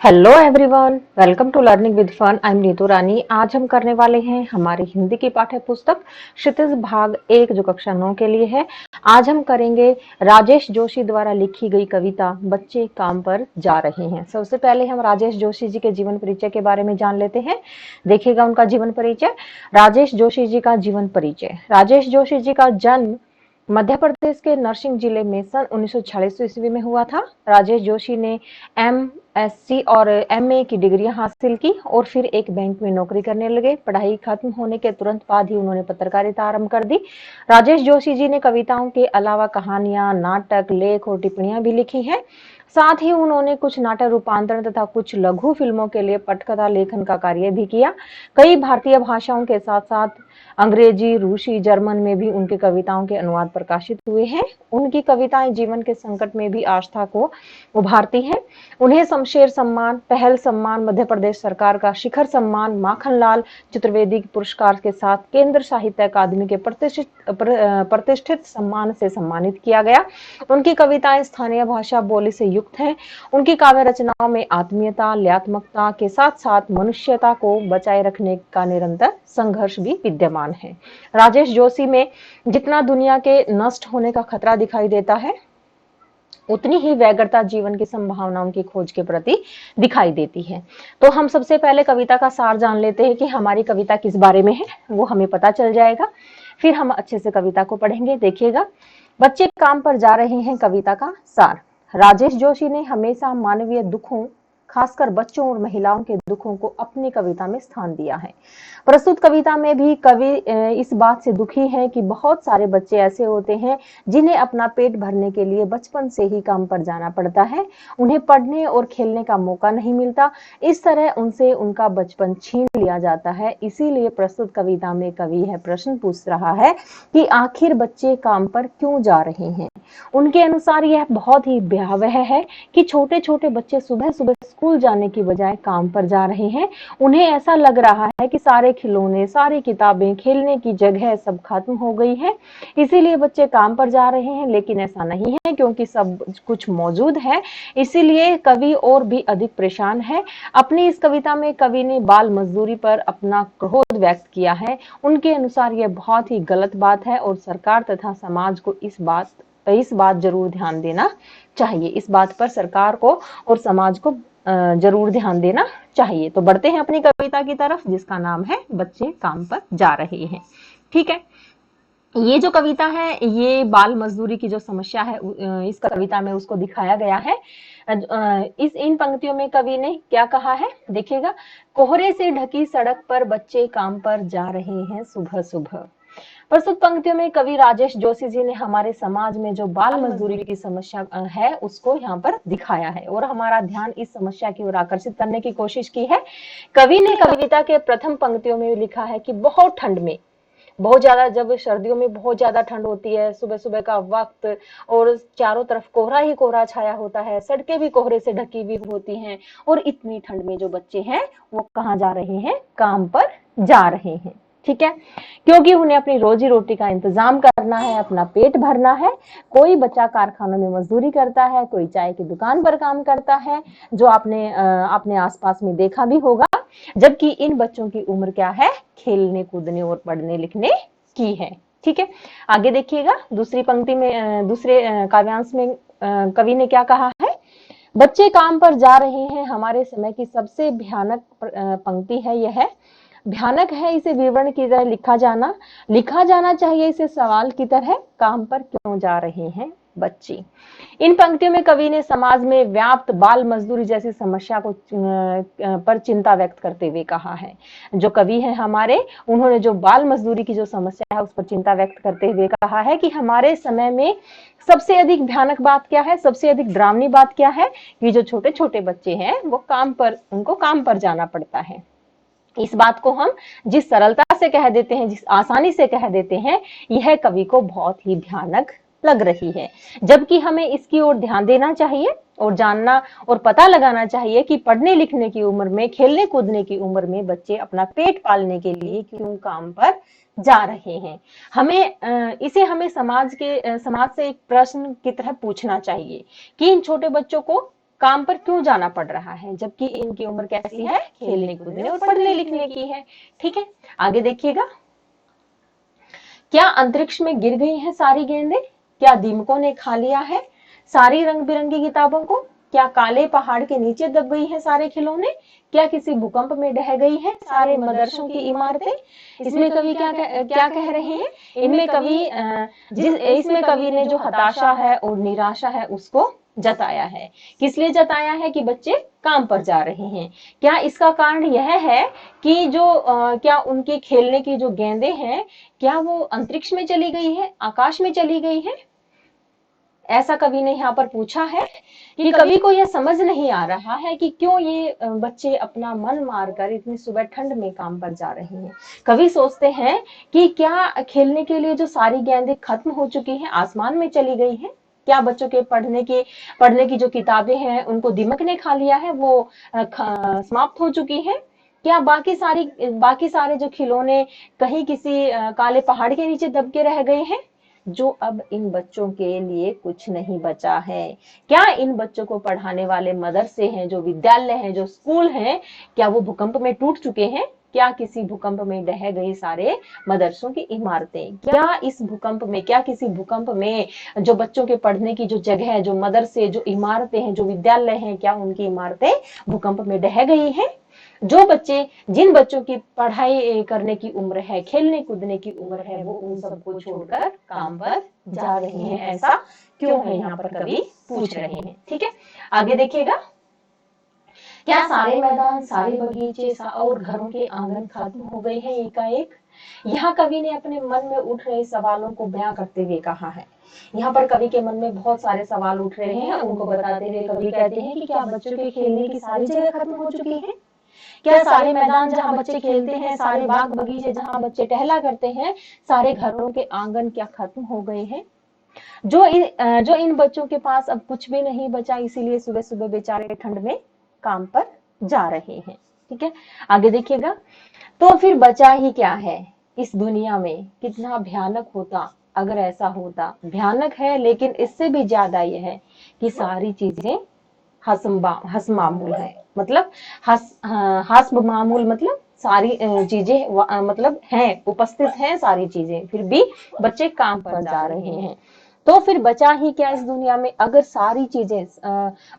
Hello everyone, welcome to learning with fun. I am Neetu Rani. आज हम करने वाले हैं हमारी हिंदी की पाठ्य पुस्तक क्षितिज भाग 1 जो कक्षा 9 के लिए है। आज हम करेंगे राजेश जोशी द्वारा लिखी गई कविता बच्चे काम पर जा रहे हैं। सबसे पहले हम राजेश जोशी जी के जीवन परिचय के बारे में जान लेते हैं। देखिएगा उनका जीवन परिचय। राजेश जोशी जी का जीवन परिचय। राजेश जोशी जी का जन्म मध्य प्रदेश के नरसिंह जिले में सन 1946 ईस्वी में हुआ था। राजेश जोशी ने एमएससी और एमए की डिग्रियां हासिल की और फिर एक बैंक में नौकरी करने लगे। पढ़ाई खत्म होने के तुरंत बाद ही उन्होंने पत्रकारिता आरंभ कर दी। राजेश जोशी जी ने कविताओं के अलावा कहानियां, नाटक, लेख और टिप्पणियां भी लिखी हैं। साथ ही उन्होंने कुछ नाटक रूपांतरण तथा कुछ लघु फिल्मों के लिए पटकथा लेखन का कार्य भी किया। कई भारतीय भाषाओं के साथ साथ अंग्रेजी, रूसी, जर्मन में भी उनकी कविताओं के अनुवाद प्रकाशित हुए हैं। उनकी कविताएं जीवन के संकट में भी आस्था को उभारती हैं। उन्हें शमशेर सम्मान, पहल सम्मान, मध्य प्रदेश सरकार का शिखर सम्मान, माखनलाल चतुर्वेदी पुरस्कार के साथ केंद्र साहित्य अकादमी के प्रतिष्ठित सम्मान से सम्मानित किया गया। उनकी कविताएं स्थानीय भाषा बोली से युक्त हैं। उनकी काव्य रचनाओं में आत्मीयता, ल्यात्मकता के साथ साथ मनुष्यता को बचाए रखने का निरंतर संघर्ष भी विद्यमान है। राजेश जोशी में जितना दुनिया के नष्ट होने का खतरा दिखाई देता है, उतनी ही व्यग्रता जीवन की संभावनाओं की खोज के प्रति दिखाई देती है। तो हम सबसे पहले कविता का सार जान लेते हैं कि हमारी कविता किस बारे में है, वो हमें पता चल जाएगा। फिर हम अच्छे से कविता को पढ़ेंगे। देखिएगा, बच्चे काम पर जा रहे हैं। कविता का सार। राजेश जोशी ने हमेशा मानवीय दुखों, खासकर बच्चों और महिलाओं के दुखों को अपनी कविता में स्थान दिया है। प्रस्तुत कविता में भी कवि इस बात से दुखी है कि बहुत सारे बच्चे ऐसे होते हैं जिन्हें अपना पेट भरने के लिए बचपन से ही काम पर जाना पड़ता है। उन्हें पढ़ने और खेलने का मौका नहीं मिलता। इस तरह उनसे उनका बचपन छीन लिया जाता है। इसीलिए प्रस्तुत कविता में कवि यह प्रश्न पूछ रहा है कि आखिर बच्चे काम पर क्यों जा रहे हैं। उनके अनुसार यह बहुत ही भयावह है कि छोटे छोटे बच्चे सुबह सुबह स्कूल जाने की बजाय काम पर जा रहे हैं। उन्हें ऐसा लग रहा है कि सारे खिलौने, सारी किताबें, खेलने की जगह सब खत्म हो गई है, इसीलिए बच्चे काम पर जा रहे हैं। लेकिन ऐसा नहीं है, क्योंकि सब कुछ मौजूद है। इसीलिए कवि और भी अधिक परेशान है। अपनी इस कविता में कवि ने बाल मजदूरी पर अपना क्रोध व्यक्त किया है। उनके अनुसार यह बहुत ही गलत बात है और सरकार तथा समाज को इस बात जरूर ध्यान देना चाहिए। इस बात पर सरकार को और समाज को जरूर ध्यान देना चाहिए। तो बढ़ते हैं अपनी कविता की तरफ, जिसका नाम है बच्चे काम पर जा रहे हैं। ठीक है, ये जो कविता है ये बाल मजदूरी की जो समस्या है इस कविता में उसको दिखाया गया है। इन पंक्तियों में कवि ने क्या कहा है, देखिएगा। कोहरे से ढकी सड़क पर बच्चे काम पर जा रहे हैं सुबह सुबह। प्रस्तुत पंक्तियों में कवि राजेश जोशी जी ने हमारे समाज में जो बाल मजदूरी की समस्या है उसको यहाँ पर दिखाया है और हमारा ध्यान इस समस्या की ओर आकर्षित करने की कोशिश की है। कवि ने कविता के प्रथम पंक्तियों में लिखा है कि बहुत ठंड में, बहुत ज्यादा, जब सर्दियों में बहुत ज्यादा ठंड होती है, सुबह सुबह का वक्त, और चारों तरफ कोहरा ही कोहरा छाया होता है, सड़कें भी कोहरे से ढकी हुई होती हैं, और इतनी ठंड में जो बच्चे हैं वो कहाँ जा रहे हैं, काम पर जा रहे हैं। ठीक है, क्योंकि उन्हें अपनी रोजी रोटी का इंतजाम करना है, अपना पेट भरना है। कोई बच्चा कारखानों में मजदूरी करता है, कोई चाय की दुकान पर काम करता है, जो आपने आसपास में देखा भी होगा। जबकि इन बच्चों की उम्र क्या है, खेलने कूदने और पढ़ने लिखने की है। ठीक है, आगे देखिएगा। दूसरी पंक्ति में, दूसरे काव्यांश में कवि ने क्या कहा है, बच्चे काम पर जा रहे हैं हमारे समय की सबसे भयानक पंक्ति है। यह भयानक है, इसे विवरण की तरह लिखा जाना चाहिए इसे सवाल की तरह, काम पर क्यों जा रहे हैं बच्चे। इन पंक्तियों में कवि ने समाज में व्याप्त बाल मजदूरी जैसी समस्या को पर चिंता व्यक्त करते हुए कहा है। जो कवि है हमारे, उन्होंने जो बाल मजदूरी की जो समस्या है उस पर चिंता व्यक्त करते हुए कहा है कि हमारे समय में सबसे अधिक भयानक बात क्या है, सबसे अधिक डरावनी बात क्या है, कि जो छोटे छोटे बच्चे हैं वो उनको काम पर जाना पड़ता है। इस बात को हम जिस सरलता से कह देते हैं, जिस आसानी से कह देते हैं, यह कवि को बहुत ही भयानक लग रही है। जबकि हमें इसकी ओर ध्यान देना चाहिए और जानना और पता लगाना चाहिए कि पढ़ने लिखने की उम्र में, खेलने कूदने की उम्र में बच्चे अपना पेट पालने के लिए क्यों काम पर जा रहे हैं। हमें समाज से एक प्रश्न की तरह पूछना चाहिए कि इन छोटे बच्चों को काम पर क्यों जाना पड़ रहा है, जबकि इनकी उम्र कैसी है, खेलने कूदने और पढ़ने लिखने की है। ठीक है, आगे देखिएगा। क्या अंतरिक्ष में गिर गई हैं सारी गेंदें? क्या दीमकों ने खा लिया है सारी रंग बिरंगी किताबों को? क्या काले पहाड़ के नीचे दब गई हैं सारे खिलौने? क्या किसी भूकंप में ढह गई हैं सारे मदरसों की इमारतें? इसमें कवि क्या कह रहे हैं? इसमें कवि ने जो हताशा है और निराशा है उसको जताया है। किस लिए जताया है? कि बच्चे काम पर जा रहे हैं। क्या इसका कारण यह है कि क्या उनके खेलने की जो गेंदें हैं, क्या वो अंतरिक्ष में चली गई है, आकाश में चली गई है? ऐसा कवि ने यहाँ पर पूछा है कि कवि को यह समझ नहीं आ रहा है कि क्यों ये बच्चे अपना मन मारकर इतनी सुबह ठंड में काम पर जा रहे हैं। कवि सोचते हैं कि क्या खेलने के लिए जो सारी गेंदें खत्म हो चुकी हैं, आसमान में चली गई हैं? क्या बच्चों के पढ़ने की जो किताबें हैं उनको दीमक ने खा लिया है, वो समाप्त हो चुकी हैं? क्या बाकी सारे जो खिलौने कहीं किसी काले पहाड़ के नीचे दब के रह गए हैं, जो अब इन बच्चों के लिए कुछ नहीं बचा है? क्या इन बच्चों को पढ़ाने वाले मदरसे हैं, जो विद्यालय हैं, जो स्कूल हैं, क्या वो भूकंप में टूट चुके हैं? क्या किसी भूकंप में ढह गई सारे मदरसों की इमारतें? क्या किसी भूकंप में जो बच्चों के पढ़ने की जो जगह है, जो मदरसे, जो इमारतें हैं, जो विद्यालय हैं, क्या उनकी इमारतें भूकंप में ढह गई हैं? जिन बच्चों की पढ़ाई करने की उम्र है, खेलने कूदने की उम्र है, वो उन सबको छोड़कर काम पर जा रहे हैं। ऐसा क्यों है, यहाँ पर कवि पूछ रहे हैं। ठीक है, आगे देखिएगा। क्या सारे मैदान, सारे बगीचे और घरों के आंगन खत्म हो गए हैं एकाएक? यहाँ कवि ने अपने मन में उठ रहे सवालों को बयां करते हुए कहा है। यहाँ पर कवि के मन में बहुत सारे सवाल उठ रहे हैं, उनको बताते हुए कवि कहते हैं कि क्या बच्चों के खेलने की सारी जगह खत्म हो चुकी है? क्या सारे मैदान जहाँ बच्चे खेलते हैं, सारे बाग बगीचे जहाँ बच्चे टहला करते हैं, सारे घरों के आंगन क्या खत्म हो गए हैं? जो इन बच्चों के पास अब कुछ भी नहीं बचा, इसीलिए सुबह सुबह बेचारे ठंड में काम पर जा रहे हैं। ठीक है, आगे देखिएगा। तो फिर बचा ही क्या है इस दुनिया में? कितना भयानक होता अगर ऐसा होता। भयानक है, लेकिन इससे भी ज्यादा यह है कि सारी चीजें हस मामूल है। मतलब हस्ब मामूल मतलब सारी चीजें मतलब हैं, उपस्थित हैं सारी चीजें, फिर भी बच्चे काम पर जा रहे हैं। तो फिर बचा ही क्या इस दुनिया में, अगर सारी चीजें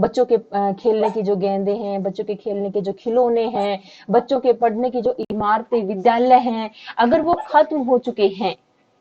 बच्चों के खेलने की जो गेंदें हैं, बच्चों के खेलने के जो खिलौने हैं, बच्चों के पढ़ने की जो इमारतें, विद्यालय हैं, अगर वो खत्म हो चुके हैं,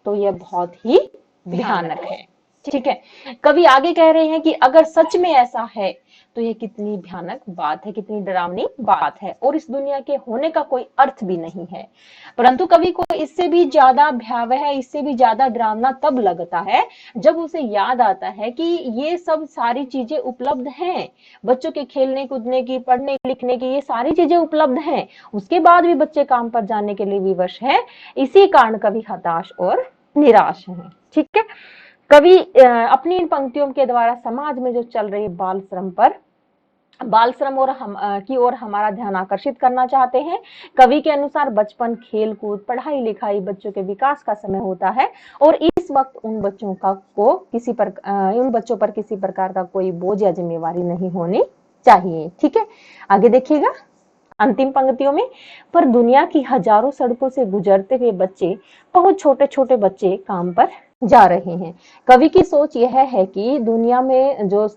तो यह बहुत ही भयानक है। ठीक है, कवि आगे कह रहे हैं कि अगर सच में ऐसा है तो यह कितनी भयानक बात है, कितनी डरावनी बात है, और इस दुनिया के होने का कोई अर्थ भी नहीं है। परंतु कवि को इससे भी ज्यादा भयावह, इससे भी ज्यादा डरावना तब लगता है जब उसे याद आता है कि ये सब सारी चीजें उपलब्ध हैं, बच्चों के खेलने कूदने की, पढ़ने लिखने की, ये सारी चीजें उपलब्ध हैं, उसके बाद भी बच्चे काम पर जाने के लिए विवश है। इसी कारण कवि हताश और निराश है। ठीक है, कवि अपनी इन पंक्तियों के द्वारा समाज में जो चल रही बाल श्रम की ओर हमारा ध्यान आकर्षित करना चाहते हैं। कवि के अनुसार बचपन, खेल कूद, पढ़ाई लिखाई बच्चों के विकास का समय होता है, और इस वक्त उन बच्चों पर किसी प्रकार का कोई बोझ या जिम्मेवारी नहीं होनी चाहिए। ठीक है, आगे देखिएगा अंतिम पंक्तियों में। पर दुनिया की हजारों सड़कों से गुजरते हुए बच्चे, बहुत छोटे छोटे बच्चे काम पर जा रहे हैं। कवि की सोच यह है कि दुनिया में जो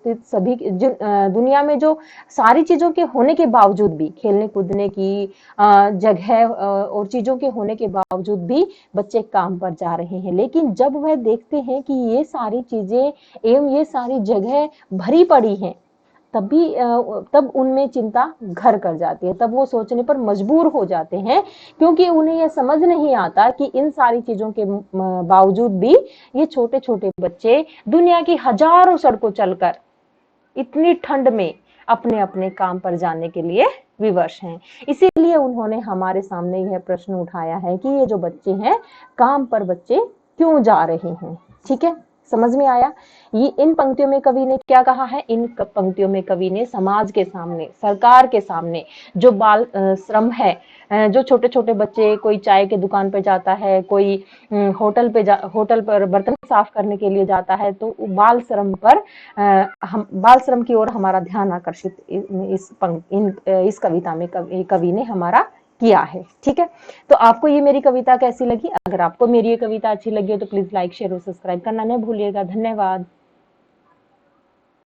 सारी चीजों के होने के बावजूद भी, खेलने कूदने की जगह और चीजों के होने के बावजूद भी बच्चे काम पर जा रहे हैं, लेकिन जब वह देखते हैं कि ये सारी चीजें एवं ये सारी जगह भरी पड़ी हैं, तब उनमें चिंता घर कर जाती है, तब वो सोचने पर मजबूर हो जाते हैं, क्योंकि उन्हें यह समझ नहीं आता कि इन सारी चीजों के बावजूद भी ये छोटे छोटे बच्चे दुनिया की हजारों सड़कों चलकर इतनी ठंड में अपने अपने काम पर जाने के लिए विवश हैं। इसीलिए उन्होंने हमारे सामने यह प्रश्न उठाया है कि ये जो बच्चे हैं, काम पर बच्चे क्यों जा रहे हैं। ठीक है, समझ में आया? ये इन पंक्तियों में कवि ने क्या कहा है? इन पंक्तियों में कवि ने समाज के सामने, सरकार के सामने जो बाल श्रम है, जो छोटे-छोटे बच्चे, कोई चाय की दुकान पे जाता है, कोई होटल पर बर्तन साफ करने के लिए जाता है, तो बाल श्रम पर हम बाल श्रम की ओर हमारा ध्यान आकर्षित इस कविता में कवि ने हमारा किया है। ठीक है, तो आपको ये मेरी कविता कैसी लगी? अगर आपको मेरी ये कविता अच्छी लगी हो तो प्लीज लाइक शेयर और सब्सक्राइब करना न भूलिएगा। धन्यवाद।